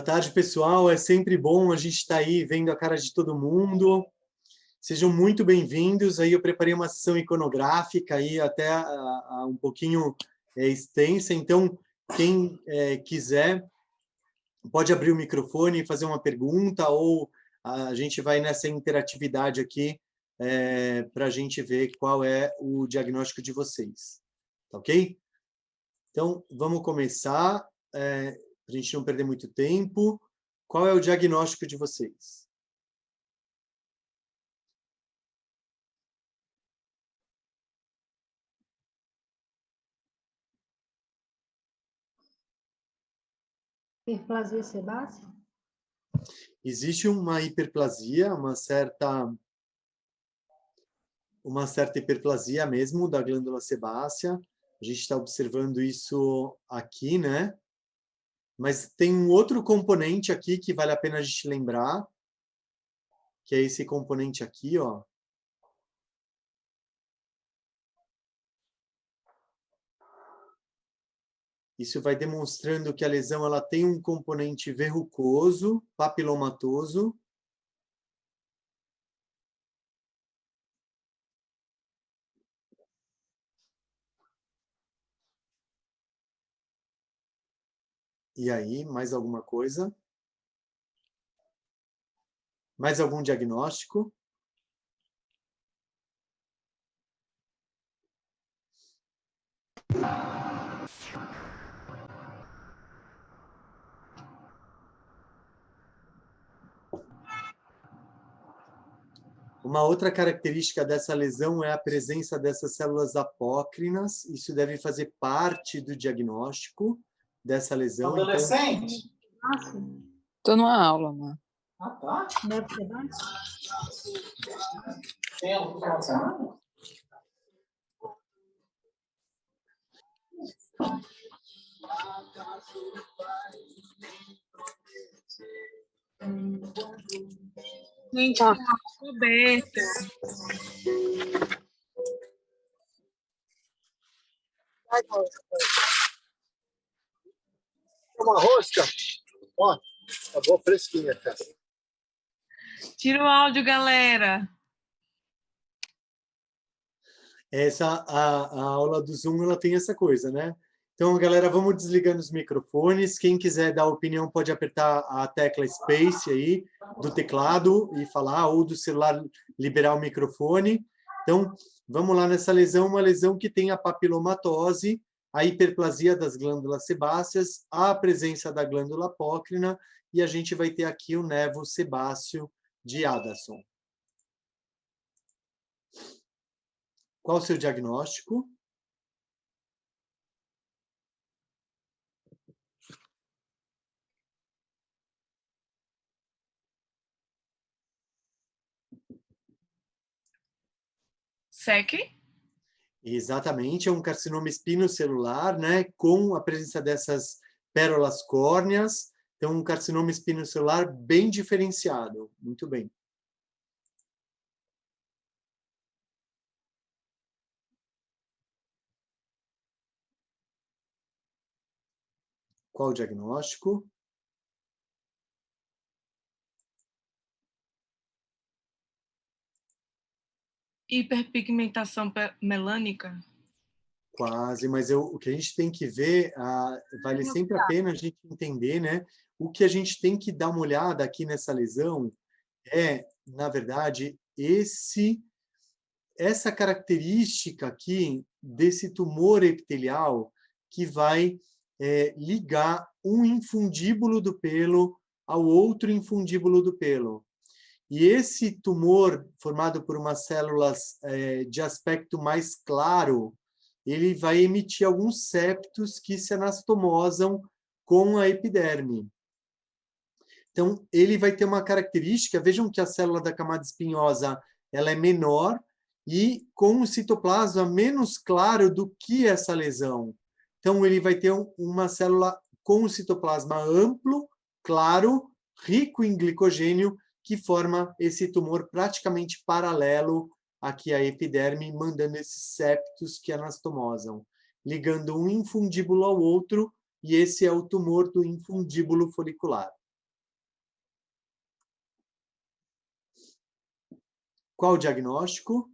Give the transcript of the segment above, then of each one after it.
Boa tarde, pessoal. É sempre bom a gente estar aí vendo a cara de todo mundo. Sejam muito bem-vindos. Aí eu preparei uma sessão iconográfica aí até um pouquinho extensa. Então, quem quiser pode abrir o microfone e fazer uma pergunta, ou a gente vai nessa interatividade aqui para a gente ver qual é o diagnóstico de vocês. Tá ok? Então, vamos começar. Para a gente não perder muito tempo. Qual é o diagnóstico de vocês? Hiperplasia sebácea? Existe uma hiperplasia, uma certa hiperplasia mesmo da glândula sebácea. A gente está observando isso aqui, né? Mas tem um outro componente aqui que vale a pena a gente lembrar, que é esse componente aqui, ó. Isso vai demonstrando que a lesão ela tem um componente verrucoso, papilomatoso. E aí, mais alguma coisa? Mais algum diagnóstico? Uma outra característica dessa lesão é a presença dessas células apócrinas. Isso deve fazer parte do diagnóstico dessa lesão. Adolescente? Estou numa aula, mano. Ah, tá. Neve sebácea? Tem algo para de semana? Gente, tá aberto. Uma rosca. Ó, tá boa fresquinha, cara. Tira o áudio, galera. A aula do Zoom ela tem essa coisa, né? Então, galera, vamos desligando os microfones. Quem quiser dar opinião pode apertar a tecla Space aí do teclado e falar, ou do celular liberar o microfone. Então, vamos lá nessa lesão, uma lesão que tem a papilomatose, a hiperplasia das glândulas sebáceas, a presença da glândula apócrina, e a gente vai ter aqui o nevo sebáceo de Addison. Qual o seu diagnóstico? SEC? Exatamente, é um carcinoma espinocelular, né, com a presença dessas pérolas córneas. Então, um carcinoma espinocelular bem diferenciado. Muito bem. Qual o diagnóstico? Hiperpigmentação melânica? Quase, mas o que a gente tem que ver, vale sempre a pena a gente entender, né? O que a gente tem que dar uma olhada aqui nessa lesão é, na verdade, essa característica aqui desse tumor epitelial que vai ligar um infundíbulo do pelo ao outro infundíbulo do pelo. E esse tumor, formado por umas células de aspecto mais claro, ele vai emitir alguns septos que se anastomosam com a epiderme. Então, ele vai ter uma característica, vejam que a célula da camada espinhosa ela é menor e com um citoplasma menos claro do que essa lesão. Então, ele vai ter uma célula com um citoplasma amplo, claro, rico em glicogênio, que forma esse tumor praticamente paralelo aqui à epiderme, mandando esses septos que anastomosam, ligando um infundíbulo ao outro, e esse é o tumor do infundíbulo folicular. Qual o diagnóstico?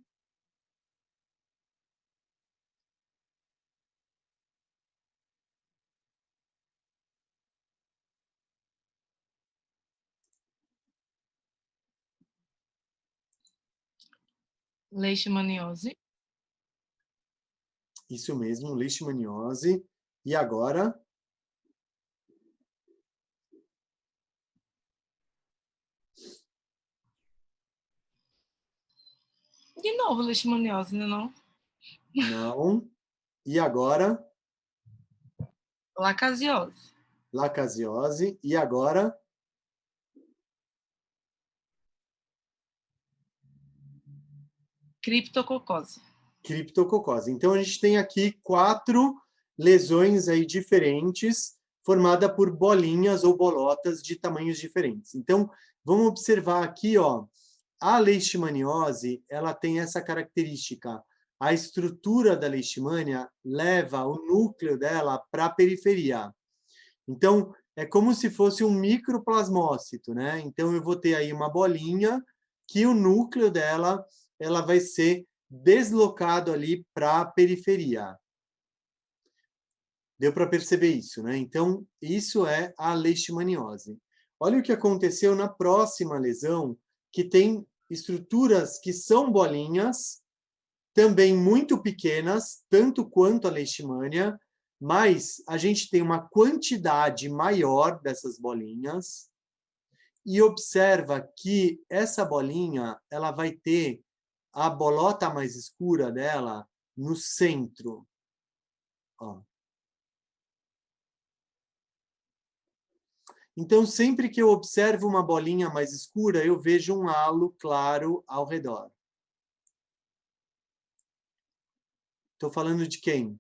Leishmaniose. Isso mesmo, leishmaniose. E agora? De novo, leishmaniose, né, não? Não. E agora? Lacasiose. Lacasiose. E agora? Criptococose. Criptococose. Então, a gente tem aqui 4 lesões aí diferentes, formada por bolinhas ou bolotas de tamanhos diferentes. Então, vamos observar aqui, ó, a leishmaniose, ela tem essa característica. A estrutura da leishmania leva o núcleo dela para a periferia. Então, é como se fosse um microplasmócito, né? Então, eu vou ter aí uma bolinha que o núcleo dela, ela vai ser deslocado ali para a periferia. Deu para perceber isso, né? Então, isso é a leishmaniose. Olha o que aconteceu na próxima lesão, que tem estruturas que são bolinhas, também muito pequenas, tanto quanto a leishmania, mas a gente tem uma quantidade maior dessas bolinhas e observa que essa bolinha, ela vai ter a bolota mais escura dela no centro. Ó. Então, sempre que eu observo uma bolinha mais escura, eu vejo um halo claro ao redor. Estou falando de quem?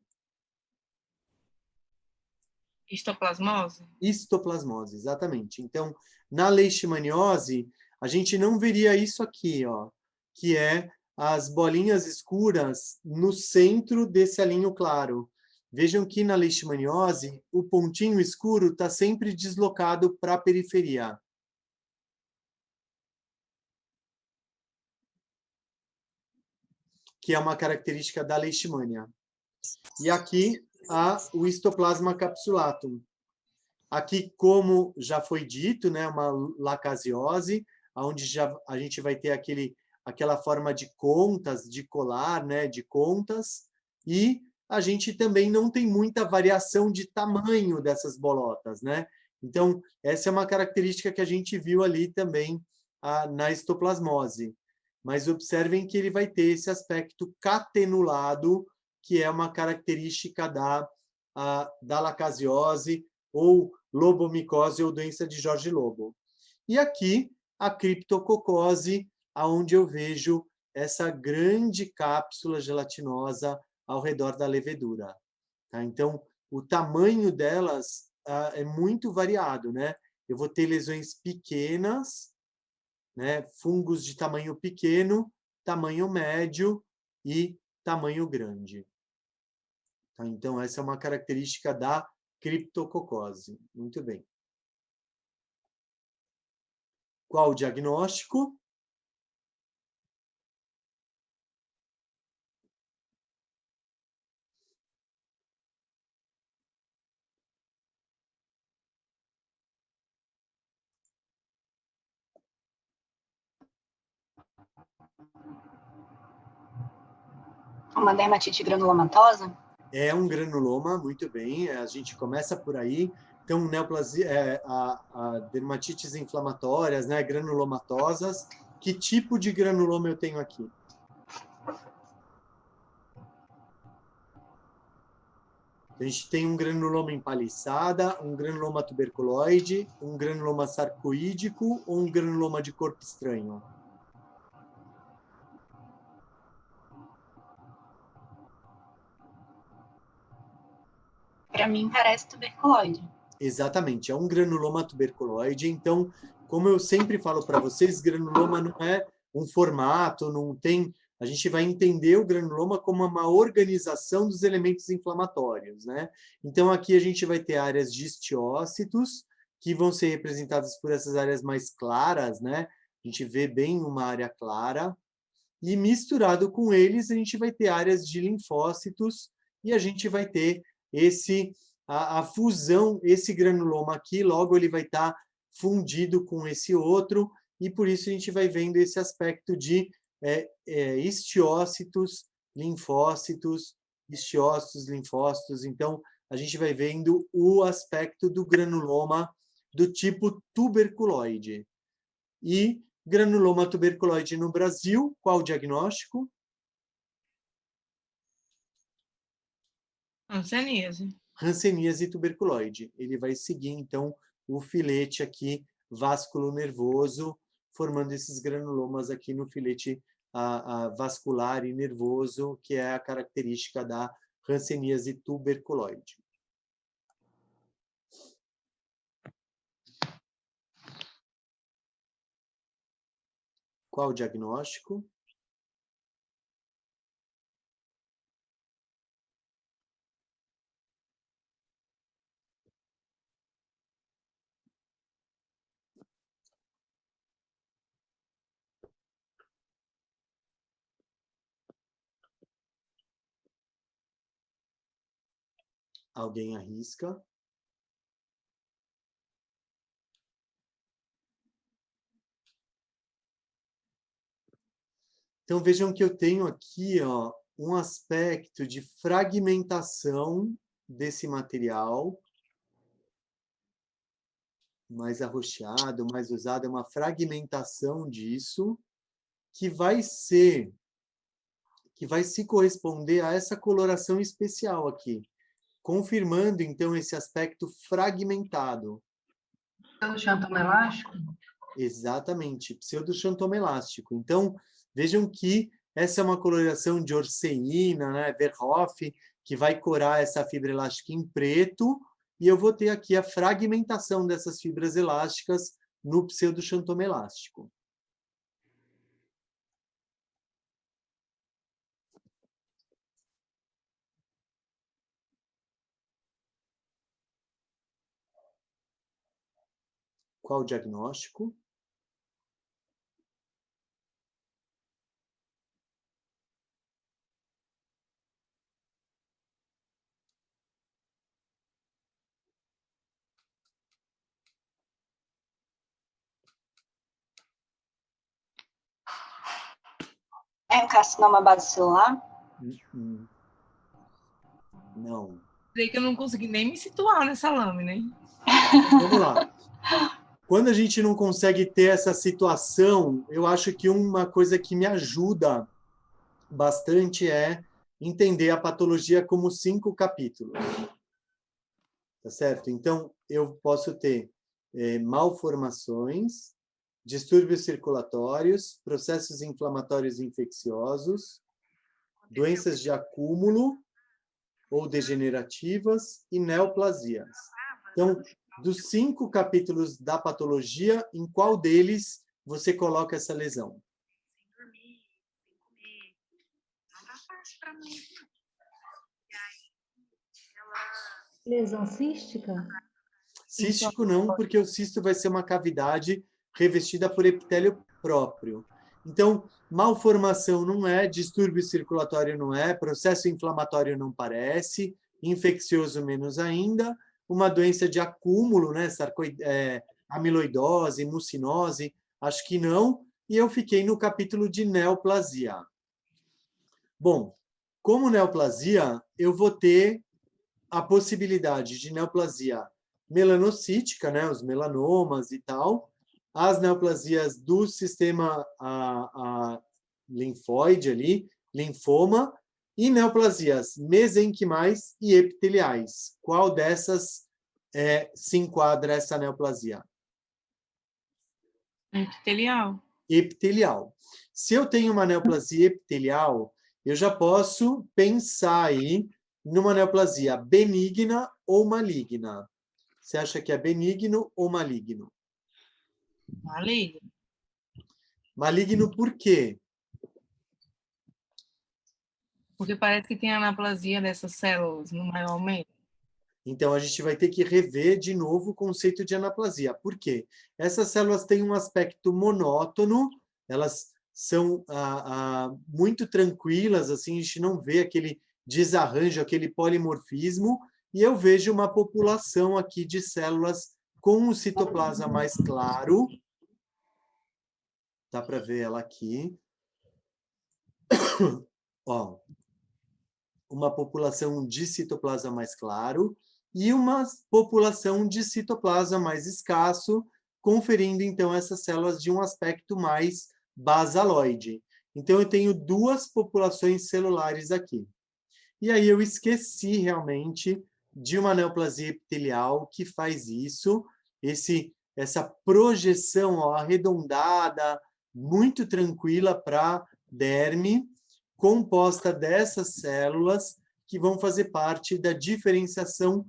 Histoplasmose. Histoplasmose, exatamente. Então, na leishmaniose, a gente não veria isso aqui, ó, que é as bolinhas escuras no centro desse alinho claro. Vejam que na leishmaniose, o pontinho escuro está sempre deslocado para a periferia. Que é uma característica da leishmania. E aqui o histoplasma capsulatum. Aqui, como já foi dito, né, uma lacasiose, onde a gente vai ter aquela forma de contas, de colar, né, de contas, e a gente também não tem muita variação de tamanho dessas bolotas, né? Então, essa é uma característica que a gente viu ali também na histoplasmose. Mas observem que ele vai ter esse aspecto catenulado, que é uma característica da lacasiose, ou lobomicose ou doença de Jorge Lobo. E aqui, a criptococose, onde eu vejo essa grande cápsula gelatinosa ao redor da levedura. Tá? Então, o tamanho delas é muito variado, né? Eu vou ter lesões pequenas, né? Fungos de tamanho pequeno, tamanho médio e tamanho grande. Tá? Então, essa é uma característica da criptococose. Muito bem. Qual o diagnóstico? Uma dermatite granulomatosa? É um granuloma, muito bem. A gente começa por aí. Então, neoplasia, a dermatites inflamatórias, né, granulomatosas. Que tipo de granuloma eu tenho aqui? A gente tem um granuloma empaliçada, um granuloma tuberculoide, um granuloma sarcoídico ou um granuloma de corpo estranho? Para mim parece tuberculoide. Exatamente, é um granuloma tuberculoide. Então, como eu sempre falo para vocês, granuloma não é um formato, não tem... A gente vai entender o granuloma como uma organização dos elementos inflamatórios, né? Então, aqui a gente vai ter áreas de histiócitos, que vão ser representadas por essas áreas mais claras, né? A gente vê bem uma área clara. e misturado com eles a gente vai ter áreas de linfócitos e a gente vai ter a fusão, esse granuloma aqui, logo ele vai estar fundido com esse outro, e por isso a gente vai vendo esse aspecto de histiócitos, linfócitos, histiócitos, linfócitos. Então, a gente vai vendo o aspecto do granuloma do tipo tuberculoide. E granuloma tuberculoide no Brasil, qual o diagnóstico? Hanseníase. Hanseníase tuberculoide. Ele vai seguir, então, o filete aqui vasculo-nervoso, formando esses granulomas aqui no filete vascular e nervoso, que é a característica da hanseníase tuberculoide. Qual o diagnóstico? Alguém arrisca? Então, vejam que eu tenho aqui um aspecto de fragmentação desse material, mais arroxeado, mais usado, é uma fragmentação disso, que vai se corresponder a essa coloração especial aqui, confirmando, então, esse aspecto fragmentado. Pseudoxantoma elástico? Exatamente, pseudoxantoma-elástico. Então, vejam que essa é uma coloração de orceína, né, Verhoff, que vai corar essa fibra elástica em preto, e eu vou ter aqui a fragmentação dessas fibras elásticas no pseudoxantoma elástico. Qual o diagnóstico? É um carcinoma basilar? Não. Sei que eu não consegui nem me situar nessa lâmina, hein? Vamos lá. Quando a gente não consegue ter essa situação, eu acho que uma coisa que me ajuda bastante é entender a patologia como 5 capítulos. Tá certo? Então, eu posso ter malformações, distúrbios circulatórios, processos inflamatórios infecciosos, doenças de acúmulo ou degenerativas e neoplasias. Então, dos 5 capítulos da patologia, em qual deles você coloca essa lesão? Sem dormir, sem comer. Não tá fácil pra mim. E aí, ela... Lesão cística? Cístico não, porque o cisto vai ser uma cavidade revestida por epitélio próprio. Então, malformação não é, distúrbio circulatório não é, processo inflamatório não parece, infeccioso menos ainda, uma doença de acúmulo, né, amiloidose, mucinose, acho que não, e eu fiquei no capítulo de neoplasia. Bom, como neoplasia, eu vou ter a possibilidade de neoplasia melanocítica, né, os melanomas e tal, as neoplasias do sistema linfóide ali, linfoma, e neoplasias mesenquimais e epiteliais. Qual dessas se enquadra essa neoplasia? Epitelial. Epitelial. Se eu tenho uma neoplasia epitelial, eu já posso pensar aí numa neoplasia benigna ou maligna. Você acha que é benigno ou maligno? Maligno. Maligno por quê? Porque parece que tem anaplasia dessas células no maior aumento. Então, a gente vai ter que rever de novo o conceito de anaplasia. Por quê? Essas células têm um aspecto monótono, elas são muito tranquilas, assim, a gente não vê aquele desarranjo, aquele polimorfismo, e eu vejo uma população aqui de células com o citoplasma mais claro. Dá para ver ela aqui. Ó, uma população de citoplasma mais claro e uma população de citoplasma mais escasso, conferindo, então, essas células de um aspecto mais basaloide. Então, eu tenho duas populações celulares aqui. E aí eu esqueci, realmente, de uma neoplasia epitelial que faz isso, essa projeção ó, arredondada, muito tranquila para derme, composta dessas células que vão fazer parte da diferenciação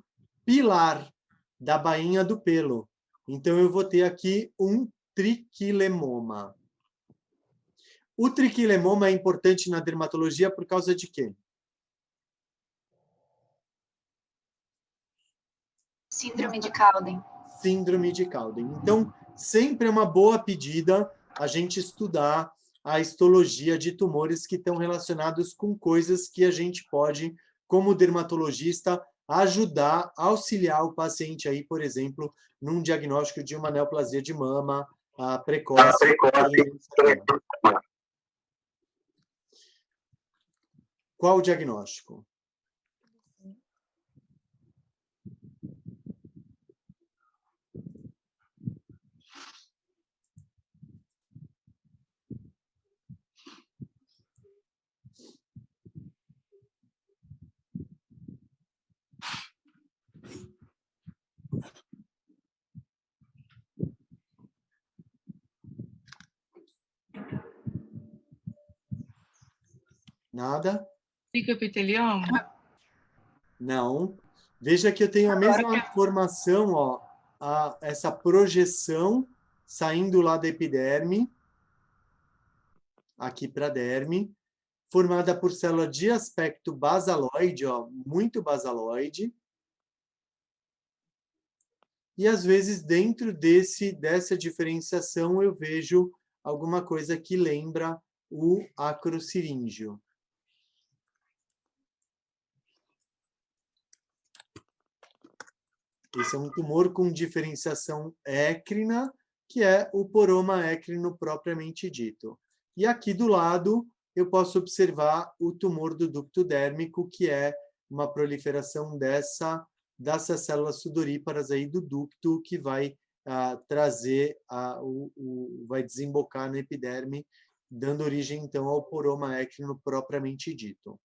pilar da bainha do pelo. Então, eu vou ter aqui um triquilemoma. O triquilemoma é importante na dermatologia por causa de quê? Síndrome de Cowden. Síndrome de Cowden. Então, sempre é uma boa pedida a gente estudar a histologia de tumores que estão relacionados com coisas que a gente pode, como dermatologista, ajudar, auxiliar o paciente aí, por exemplo, num diagnóstico de uma neoplasia de mama precoce. Qual o diagnóstico? Nada? Psicoepitelioma? Não. Veja que eu tenho a mesma informação, ó, essa projeção saindo lá da epiderme, aqui para a derme, formada por célula de aspecto basaloide, ó, muito basaloide. E, às vezes, dentro dessa diferenciação, eu vejo alguma coisa que lembra o acrociríngeo. Esse é um tumor com diferenciação écrina, que é o poroma écrino propriamente dito. E aqui do lado, eu posso observar o tumor do ducto dérmico, que é uma proliferação dessas células sudoríparas aí do ducto, que vai trazer, vai desembocar na epiderme, dando origem, então, ao poroma écrino propriamente dito.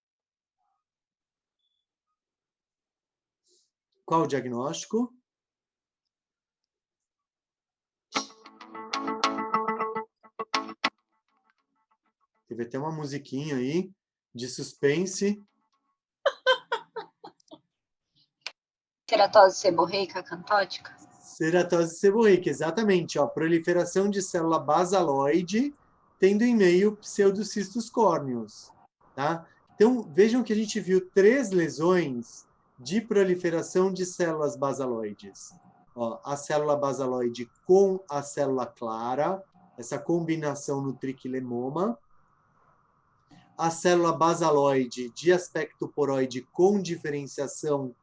Qual o diagnóstico? Teve até uma musiquinha aí de suspense. Ceratose seborreica acantótica. Ceratose seborreica, exatamente. Ó, proliferação de célula basaloide, tendo em meio pseudocistos córneos. Tá? Então, vejam que a gente viu 3 lesões de proliferação de células basaloides. Ó, a célula basaloide com a célula clara, essa combinação no triquilemoma. A célula basaloide de aspecto poroide com diferenciação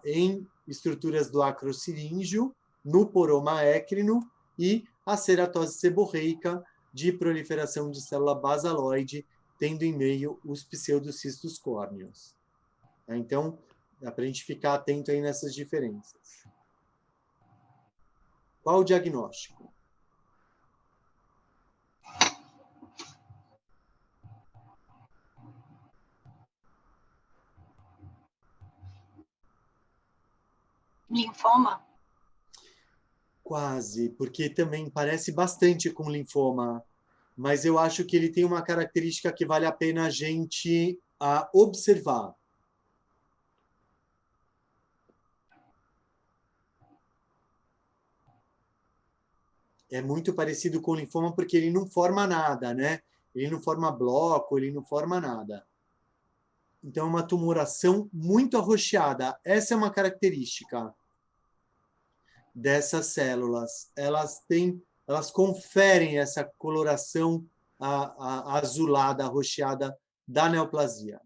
em estruturas do acrociríngeo, no poroma écrino, e a ceratose seborreica de proliferação de célula basaloide, tendo em meio os pseudocistos córneos. Então, dá para a gente ficar atento aí nessas diferenças. Qual o diagnóstico? Linfoma? Quase, porque também parece bastante com linfoma, mas eu acho que ele tem uma característica que vale a pena a gente observar. É muito parecido com linfoma porque ele não forma nada, né? Ele não forma bloco, ele não forma nada. Então, é uma tumoração muito arroxeada. Essa é uma característica dessas células. Elas conferem essa coloração a azulada, arroxeada da neoplasia.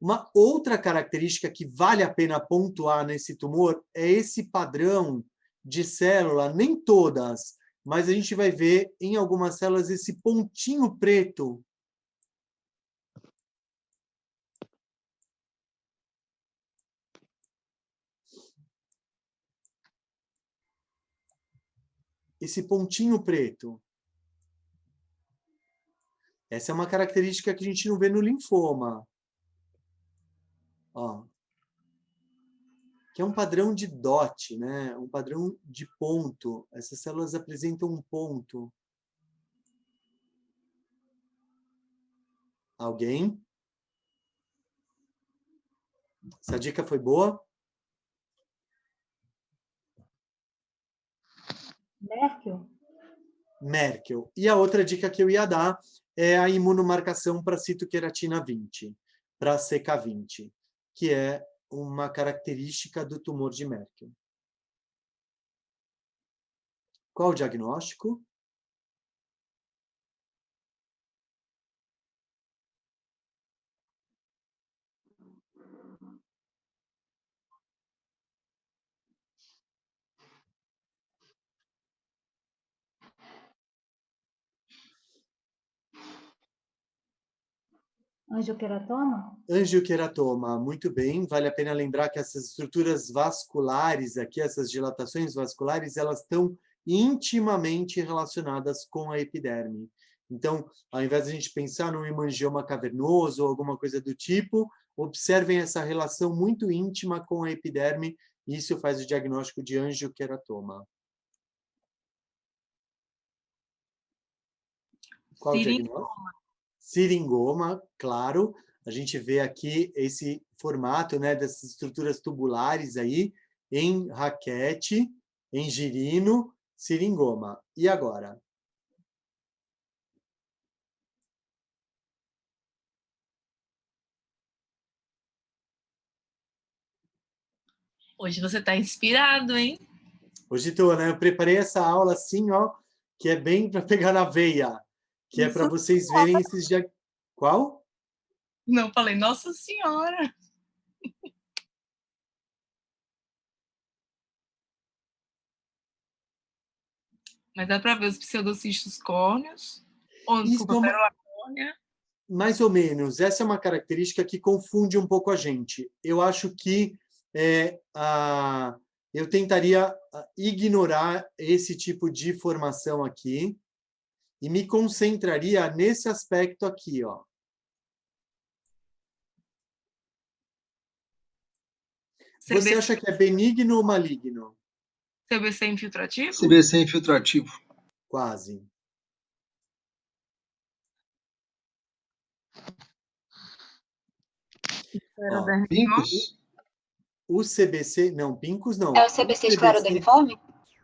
Uma outra característica que vale a pena pontuar nesse tumor é esse padrão de célula, nem todas, mas a gente vai ver em algumas células esse pontinho preto. Esse pontinho preto. Essa é uma característica que a gente não vê no linfoma. Ó. Que é um padrão de dot, né? Um padrão de ponto. Essas células apresentam um ponto. Alguém? Essa dica foi boa? Merkel? Merkel. E a outra dica que eu ia dar é a imunomarcação para citoqueratina 20, para CK20, que é uma característica do tumor de Merkel. Qual o diagnóstico? Angioqueratoma? Angioqueratoma, muito bem. Vale a pena lembrar que essas estruturas vasculares aqui, essas dilatações vasculares, elas estão intimamente relacionadas com a epiderme. Então, ao invés de a gente pensar num hemangioma cavernoso ou alguma coisa do tipo, observem essa relação muito íntima com a epiderme, e isso faz o diagnóstico de angioqueratoma. Qual o diagnóstico? Siringoma, claro. A gente vê aqui esse formato, né, dessas estruturas tubulares aí, em raquete, em girino, siringoma. E agora? Hoje você está inspirado, hein? Hoje estou, né? Eu preparei essa aula assim, ó, que é bem para pegar na veia, que é para vocês verem esses dias. Qual? Não, falei, Nossa Senhora! Mas dá para ver os pseudocistos córneos, ou, Isso desculpa, é uma... pérola córnea. Mais ou menos. Essa é uma característica que confunde um pouco a gente. Eu acho que eu tentaria ignorar esse tipo de formação aqui e me concentraria nesse aspecto aqui, ó. Você acha que é benigno ou maligno? CBC infiltrativo? CBC infiltrativo. Quase. Ó, Pincus? o CBC... Não, pincus não. É o CBC esclerodermiforme?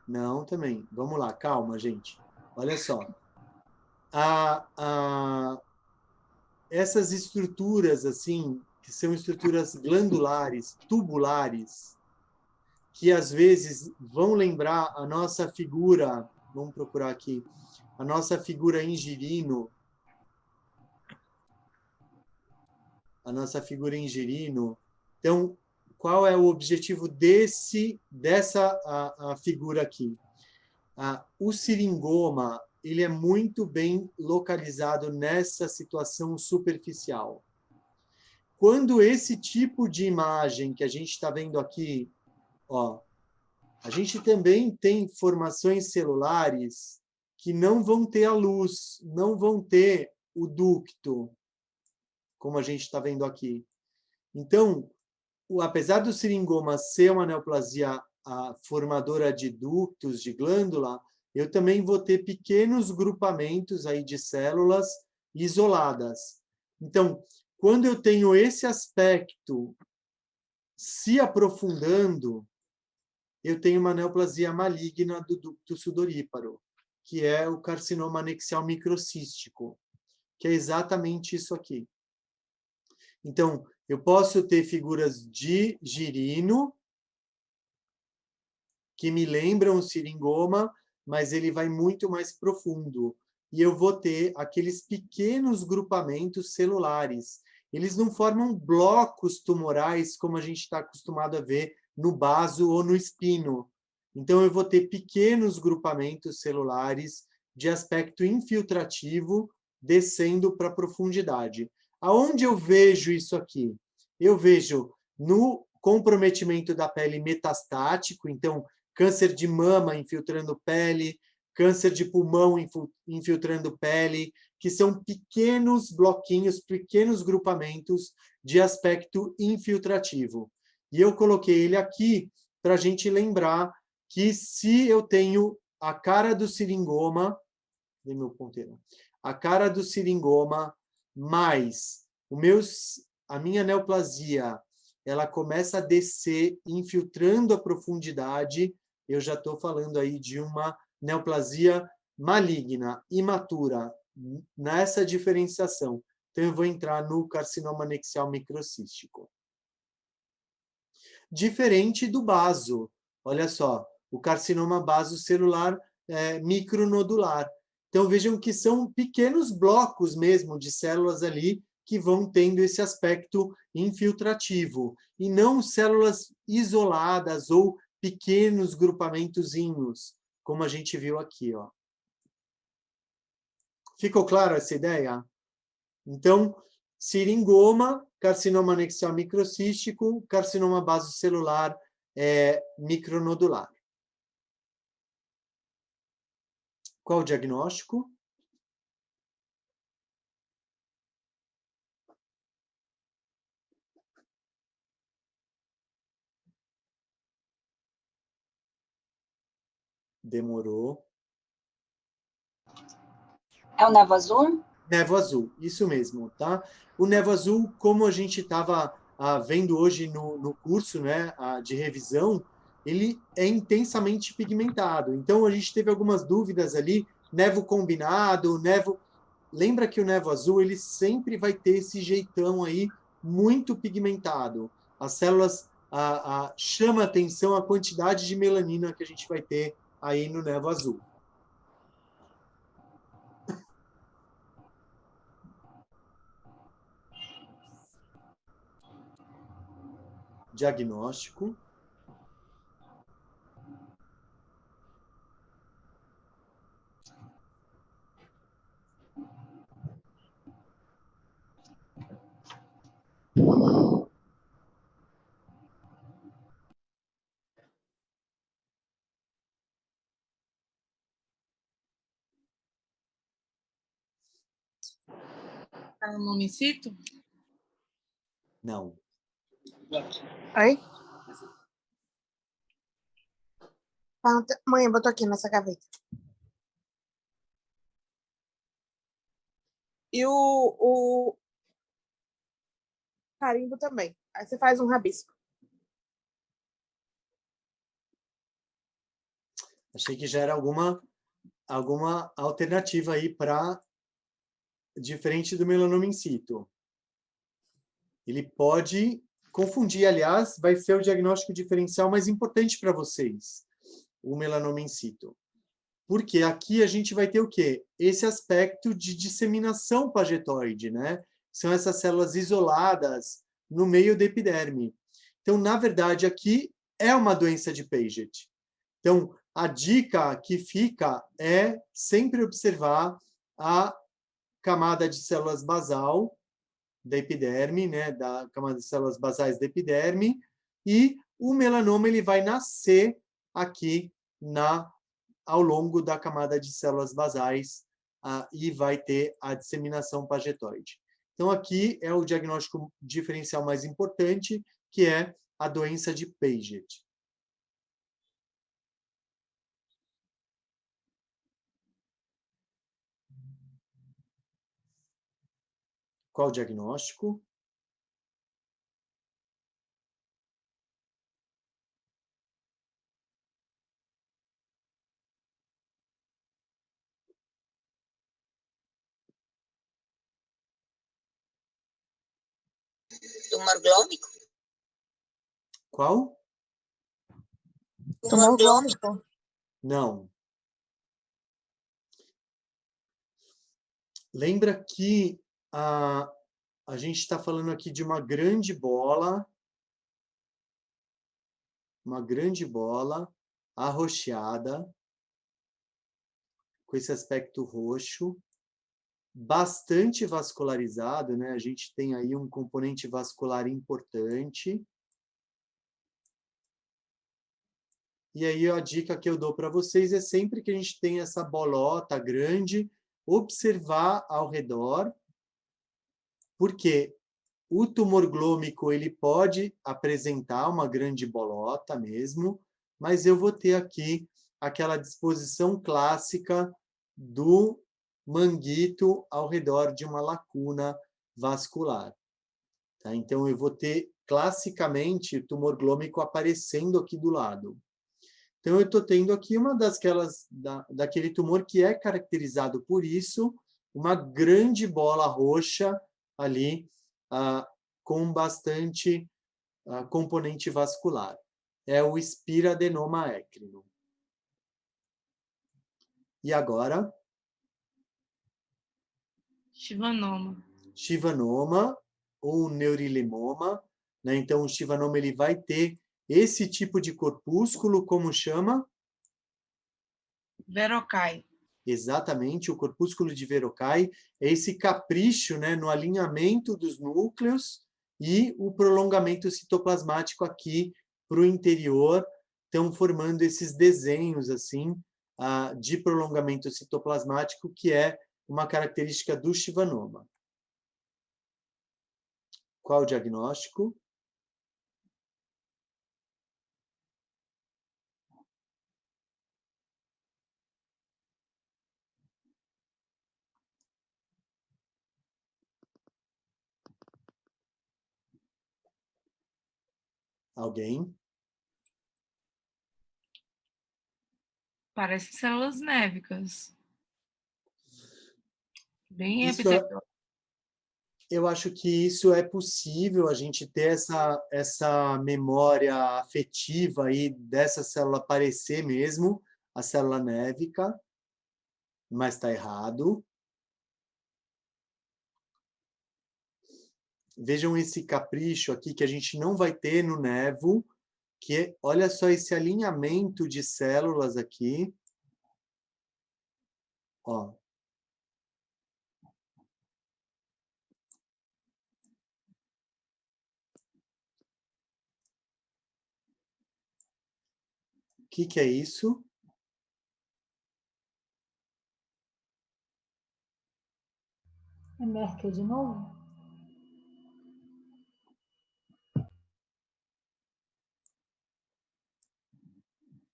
Não, também. Vamos lá, calma, gente. Olha só. Essas estruturas, assim, que são estruturas glandulares, tubulares, que às vezes vão lembrar a nossa figura, vamos procurar aqui, a nossa figura em girino, a nossa figura em girino. Então, qual é o objetivo dessa figura aqui? O siringoma, ele é muito bem localizado nessa situação superficial. Quando esse tipo de imagem que a gente está vendo aqui, ó, a gente também tem formações celulares que não vão ter a luz, não vão ter o ducto, como a gente está vendo aqui. Então, apesar do siringoma ser uma neoplasia formadora de ductos, de glândula, eu também vou ter pequenos grupamentos aí de células isoladas. Então, quando eu tenho esse aspecto se aprofundando, eu tenho uma neoplasia maligna do ducto sudoríparo, que é o carcinoma anexial microcístico, que é exatamente isso aqui. Então, eu posso ter figuras de girino, que me lembram o siringoma, mas ele vai muito mais profundo. E eu vou ter aqueles pequenos grupamentos celulares. Eles não formam blocos tumorais, como a gente está acostumado a ver no baso ou no espino. Então, eu vou ter pequenos grupamentos celulares de aspecto infiltrativo descendo para a profundidade. Aonde eu vejo isso aqui? Eu vejo no comprometimento da pele metastático, então, câncer de mama infiltrando pele, câncer de pulmão infiltrando pele, que são pequenos bloquinhos, pequenos grupamentos de aspecto infiltrativo. E eu coloquei ele aqui para a gente lembrar que se eu tenho a cara do seringoma, cadê meu ponteiro? A cara do seringoma mais a minha neoplasia, ela começa a descer, infiltrando a profundidade, eu já estou falando aí de uma neoplasia maligna, imatura, nessa diferenciação. Então, eu vou entrar no carcinoma anexial microcístico. Diferente do baso. Olha só, o carcinoma basocelular micronodular. Então, vejam que são pequenos blocos mesmo de células ali que vão tendo esse aspecto infiltrativo, e não células isoladas ou pequenos grupamentozinhos, como a gente viu aqui, ó. Ficou claro essa ideia? Então, seringoma, carcinoma anexial microcístico, carcinoma basocelular micronodular. Qual o diagnóstico? Demorou. É o nevo azul? Nevo azul, isso mesmo, tá? O nevo azul, como a gente estava vendo hoje no curso, né, de revisão, ele é intensamente pigmentado. Então, a gente teve algumas dúvidas ali, nevo combinado, nevo... Lembra que o nevo azul, ele sempre vai ter esse jeitão aí, muito pigmentado. As células chama atenção a quantidade de melanina que a gente vai ter aí no nevo azul. Diagnóstico. Melanoma-in-situ? Não. Oi? Mãe, botou aqui nessa gaveta. E o carimbo também. Aí você faz um rabisco. Achei que já era alguma alternativa aí para diferente do melanoma in situ. Ele pode confundir, aliás, vai ser o diagnóstico diferencial mais importante para vocês, o melanoma in situ. Porque aqui a gente vai ter o quê? Esse aspecto de disseminação pagetoide, né? São essas células isoladas no meio da epiderme. Então, na verdade, aqui é uma doença de Paget. Então, a dica que fica é sempre observar a camada de células basal da epiderme, né, da camada de células basais da epiderme, e o melanoma ele vai nascer aqui ao longo da camada de células basais e vai ter a disseminação pagetoide. Então, aqui é o diagnóstico diferencial mais importante, que é a doença de Paget. Qual o diagnóstico? Tumor glómico? Qual? Tumor glómico? Não. Lembra que a gente está falando aqui de uma grande bola arroxeada, com esse aspecto roxo, bastante vascularizado, né? A gente tem aí um componente vascular importante. E aí a dica que eu dou para vocês é sempre que a gente tem essa bolota grande, observar ao redor, porque o tumor glômico ele pode apresentar uma grande bolota mesmo, mas eu vou ter aqui aquela disposição clássica do manguito ao redor de uma lacuna vascular. Tá? Então, eu vou ter classicamente o tumor glômico aparecendo aqui do lado. Então, eu estou tendo aqui uma daquele tumor que é caracterizado por isso, uma grande bola roxa ali, com bastante componente vascular. É o espiroadenoma écrino. E agora? Chivanoma. Chivanoma ou neurilemoma, né? Então, o chivanoma ele vai ter esse tipo de corpúsculo, como chama? Verocai. Exatamente, o corpúsculo de Verocai é esse capricho, né, no alinhamento dos núcleos e o prolongamento citoplasmático aqui para o interior, estão formando esses desenhos assim de prolongamento citoplasmático, que é uma característica do chivanoma. Qual o diagnóstico? Alguém? Parece células névicas. Bem Isso epiteliosa. Eu acho que isso é possível, a gente ter essa memória afetiva aí dessa célula aparecer mesmo, a célula névica, mas está errado. Vejam esse capricho aqui que a gente não vai ter no nevo, que é, olha só esse alinhamento de células aqui. Ó. O que é isso? É Merkel de novo?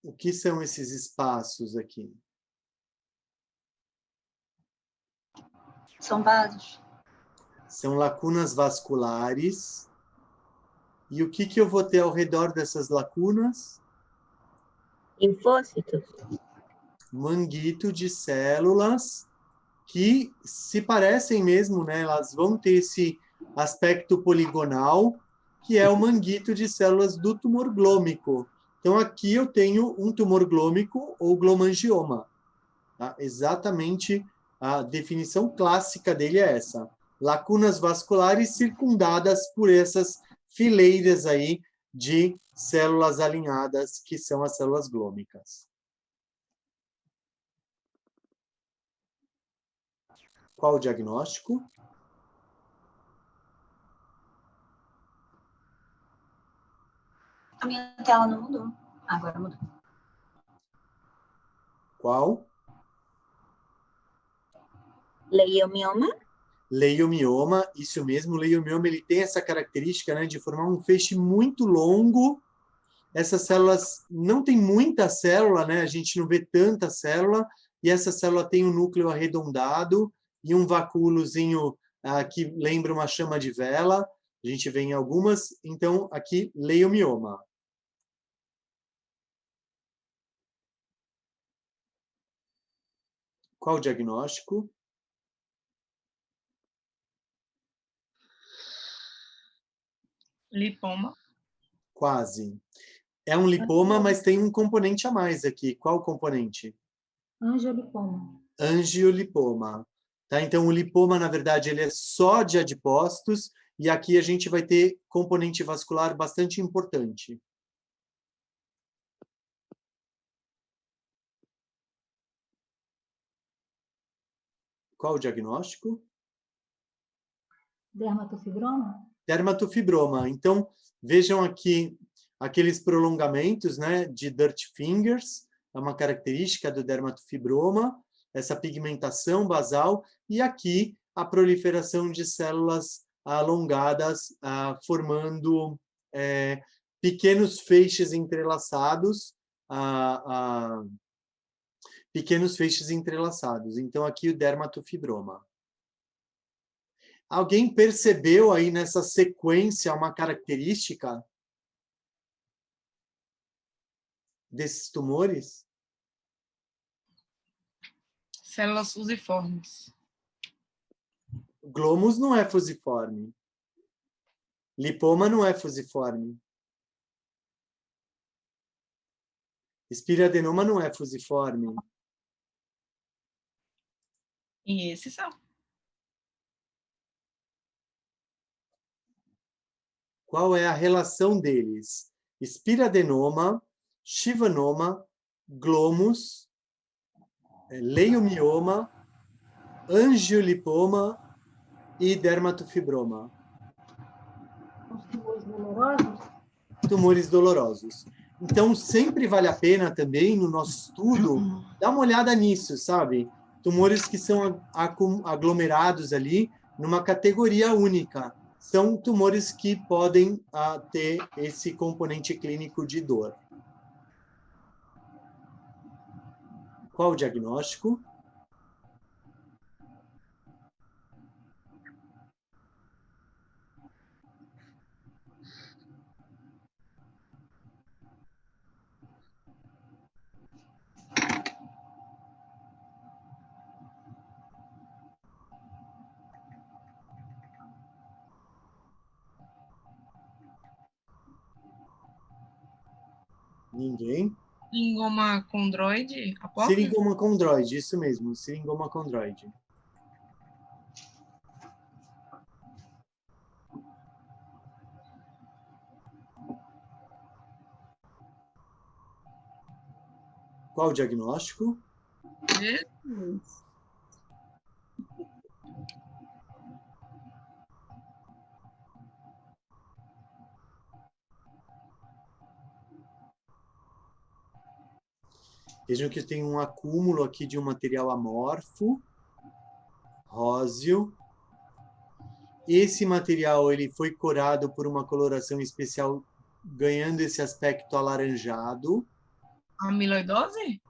O que são esses espaços aqui? São vasos. São lacunas vasculares. E o que eu vou ter ao redor dessas lacunas? Linfócitos. Manguito de células que se parecem mesmo, né? Elas vão ter esse aspecto poligonal, que é o manguito de células do tumor glômico. Então, aqui eu tenho um tumor glômico ou glomangioma. Tá? Exatamente a definição clássica dele é essa. Lacunas vasculares circundadas por essas fileiras aí de células alinhadas, que são as células glômicas. Qual o diagnóstico? A minha tela não mudou. Agora mudou. Qual? Leiomioma. Leiomioma, isso mesmo, o leiomioma ele tem essa característica, né, de formar um feixe muito longo. Essas células não tem muita célula, né? A gente não vê tanta célula, e essa célula tem um núcleo arredondado e um vacúolozinho que lembra uma chama de vela. A gente vê em algumas, então aqui leiomioma. Qual o diagnóstico? Lipoma. Quase. É um lipoma, mas tem um componente a mais aqui. Qual o componente? Angiolipoma. Angiolipoma. Tá? Então, o lipoma, na verdade, ele é só de adipócitos, e aqui a gente vai ter componente vascular bastante importante. Qual o diagnóstico? Dermatofibroma? Dermatofibroma. Então, vejam aqui aqueles prolongamentos, né, de dirt fingers, é uma característica do dermatofibroma, essa pigmentação basal, e aqui a proliferação de células alongadas, formando pequenos feixes entrelaçados, pequenos feixes entrelaçados. Então, aqui o dermatofibroma. Alguém percebeu aí nessa sequência uma característica desses tumores? Células fusiformes. Glomus não é fusiforme. Lipoma não é fusiforme. Espiroadenoma não é fusiforme. E esses são. Qual é a relação deles? Espiroadenoma, chivanoma, glomus, leiomioma, angiolipoma e dermatofibroma. Os tumores dolorosos? Tumores dolorosos. Então, sempre vale a pena também, no nosso estudo, dar uma olhada nisso, sabe? Tumores que são aglomerados ali numa categoria única. São tumores que podem ter esse componente clínico de dor. Qual o diagnóstico? Ninguém? Seringoma condroide? Seringoma condroide, isso mesmo, seringoma condroide. Qual o diagnóstico? Jesus. Vejam que tem um acúmulo aqui de um material amorfo, róseo. Esse material ele foi corado por uma coloração especial, ganhando esse aspecto alaranjado. Amiloidose?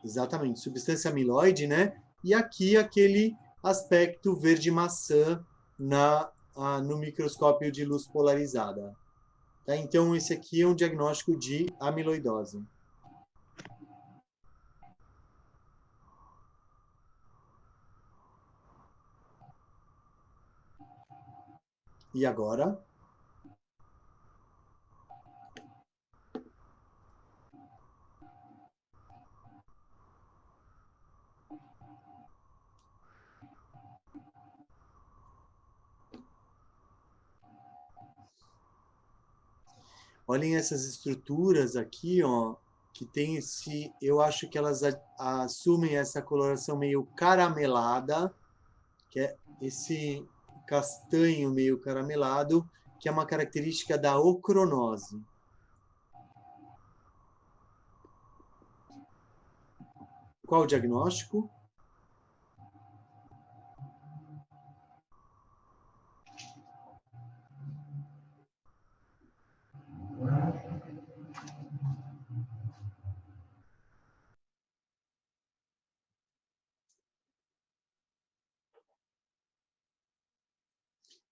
Exatamente, substância amiloide, né? E aqui aquele aspecto verde-maçã no microscópio de luz polarizada. Tá? Então, esse aqui é um diagnóstico de amiloidose. E agora? Olhem essas estruturas aqui, ó, que tem esse... Eu acho que elas assumem essa coloração meio caramelada, que é esse castanho meio caramelado, que é uma característica da ocronose. Qual o diagnóstico?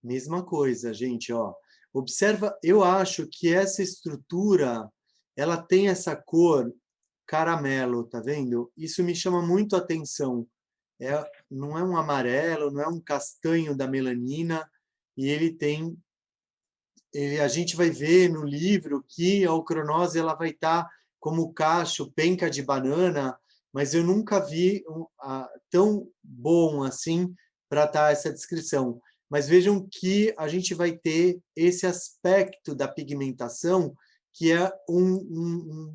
Mesma coisa, gente, ó. Observa, eu acho que essa estrutura, ela tem essa cor caramelo, tá vendo? Isso me chama muito a atenção. Não é um amarelo, não é um castanho da melanina, e ele tem... a gente vai ver no livro que a ocronose ela vai estar como cacho, penca de banana, mas eu nunca vi tão bom assim para estar essa descrição. Mas vejam que a gente vai ter esse aspecto da pigmentação, que é um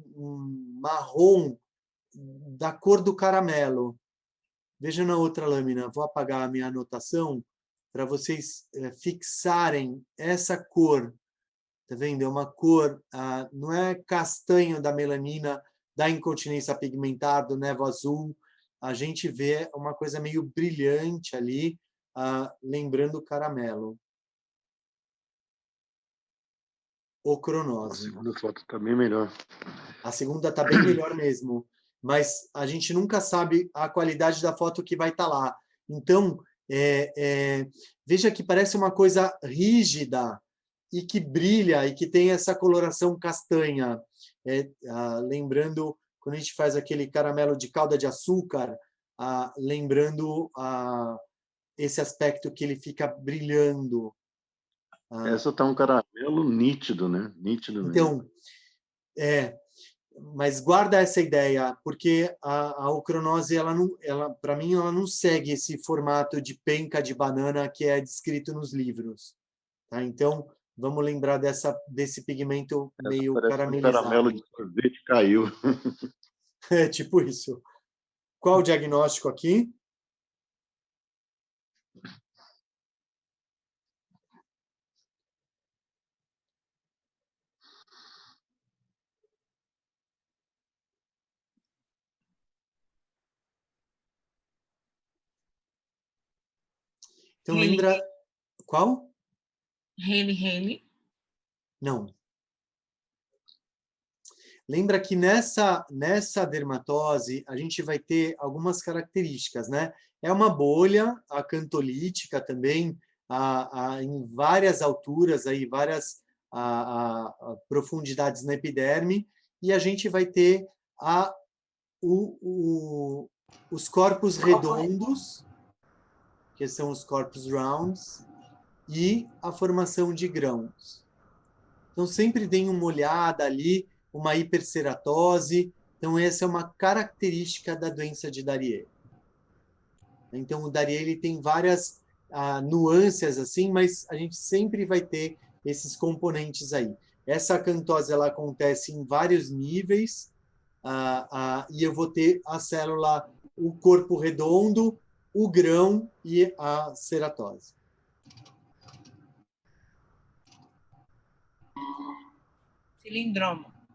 marrom da cor do caramelo. Veja na outra lâmina, vou apagar a minha anotação para vocês fixarem essa cor. Tá vendo? É uma cor, não é castanho da melanina, da incontinência pigmentar, do névoa azul. A gente vê uma coisa meio brilhante ali, lembrando o caramelo. A Ocronose. segunda foto está bem melhor. A segunda está bem melhor mesmo, mas a gente nunca sabe a qualidade da foto que vai estar lá. Então, veja que parece uma coisa rígida e que brilha e que tem essa coloração castanha. Lembrando, quando a gente faz aquele caramelo de calda de açúcar, lembrando esse aspecto que ele fica brilhando. Essa tá um caramelo nítido, né? Nítido mesmo. Então, mas guarda essa ideia, porque a ocronose, para mim, ela não segue esse formato de penca de banana que é descrito nos livros. Tá? Então, vamos lembrar desse pigmento meio caramelizado. Um caramelo de sorvete caiu. É tipo isso. Qual o diagnóstico aqui? Então, lembra... Qual? Haley. Não. Lembra que nessa dermatose a gente vai ter algumas características, né? É uma bolha acantolítica também, em várias alturas, aí, várias profundidades na epiderme, e a gente vai ter os corpos redondos, que são os corpos rounds, e a formação de grãos. Então, sempre tem uma olhada ali, uma hiperceratose. Então, essa é uma característica da doença de Darier. Então, o Darier ele tem várias nuances, assim, mas a gente sempre vai ter esses componentes aí. Essa acantose ela acontece em vários níveis, e eu vou ter a célula, o corpo redondo, o grão e a ceratose.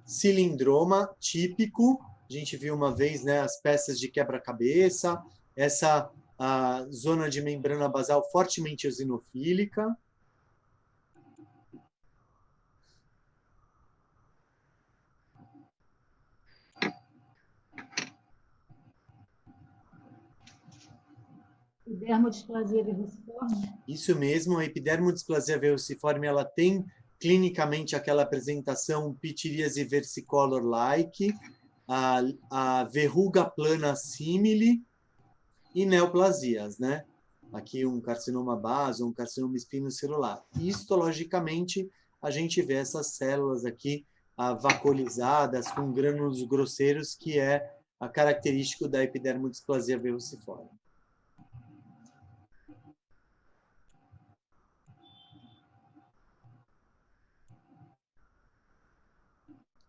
Cilindroma típico. A gente viu uma vez, né, as peças de quebra-cabeça, essa zona de membrana basal fortemente eosinofílica. Epidermodisplasia verruciforme? Isso mesmo, a epidermodisplasia verruciforme, ela tem clinicamente aquela apresentação pitiríase versicolor-like, a verruga plana símile e neoplasias, né? Aqui um carcinoma baso, um carcinoma espinocelular. Histologicamente, a gente vê essas células aqui vacolizadas, com grânulos grosseiros, que é a característico da epidermodisplasia verruciforme.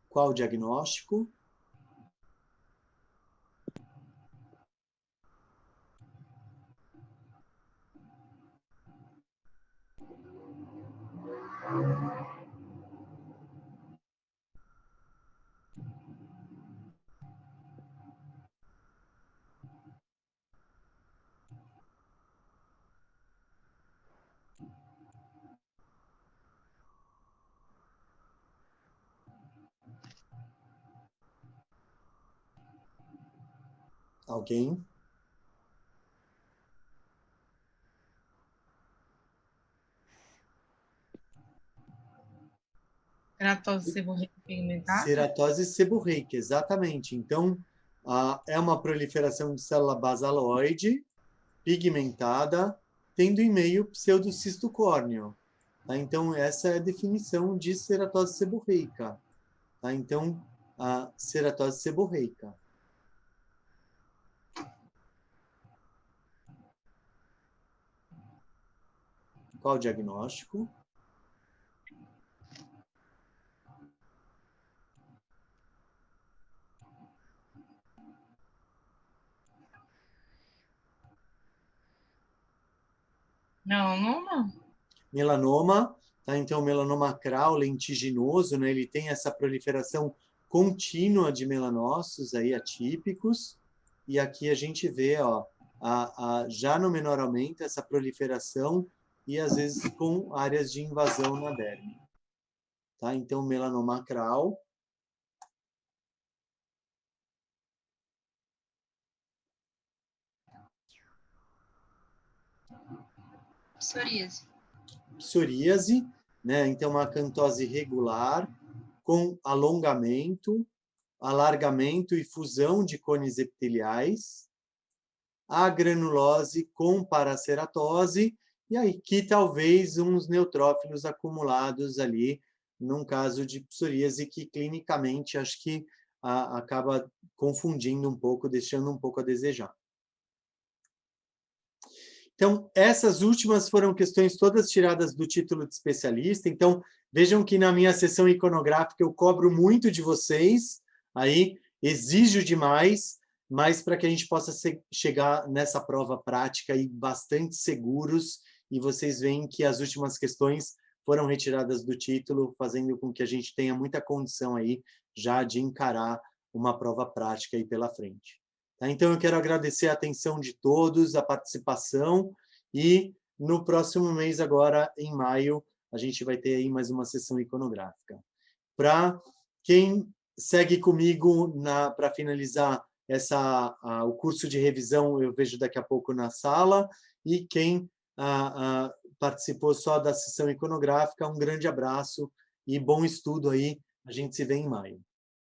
Qual o diagnóstico? Alguém? Ceratose seborreica pigmentar? Ceratose seborreica, exatamente. Então, é uma proliferação de célula basaloide, pigmentada, tendo em meio pseudocisto córneo. Tá? Então, essa é a definição de ceratose seborreica. Tá? Então, a ceratose seborreica. Qual o diagnóstico? Melanoma? Melanoma, tá? Então, melanoma acral lentiginoso, né? Ele tem essa proliferação contínua de melanócitos aí atípicos, e aqui a gente vê, ó, já no menor aumento, essa proliferação, e às vezes com áreas de invasão na derme. Tá? Então, melanoma acral. Psoríase. Psoríase, né? Então, uma acantose regular, com alongamento, alargamento e fusão de cones epiteliais, a granulose com paraceratose, e aí que talvez uns neutrófilos acumulados ali, num caso de psoríase que clinicamente acho que acaba confundindo um pouco, deixando um pouco a desejar. Então, essas últimas foram questões todas tiradas do título de especialista. Então, vejam que na minha sessão iconográfica eu cobro muito de vocês, aí exijo demais, mas para que a gente possa chegar nessa prova prática e bastante seguros, e vocês veem que as últimas questões foram retiradas do título, fazendo com que a gente tenha muita condição aí já de encarar uma prova prática aí pela frente. Tá? Então, eu quero agradecer a atenção de todos, a participação, e no próximo mês, agora, em maio, a gente vai ter aí mais uma sessão iconográfica. Para quem segue comigo para finalizar o curso de revisão, eu vejo daqui a pouco na sala, e quem participou só da sessão iconográfica, um grande abraço e bom estudo aí, a gente se vê em maio.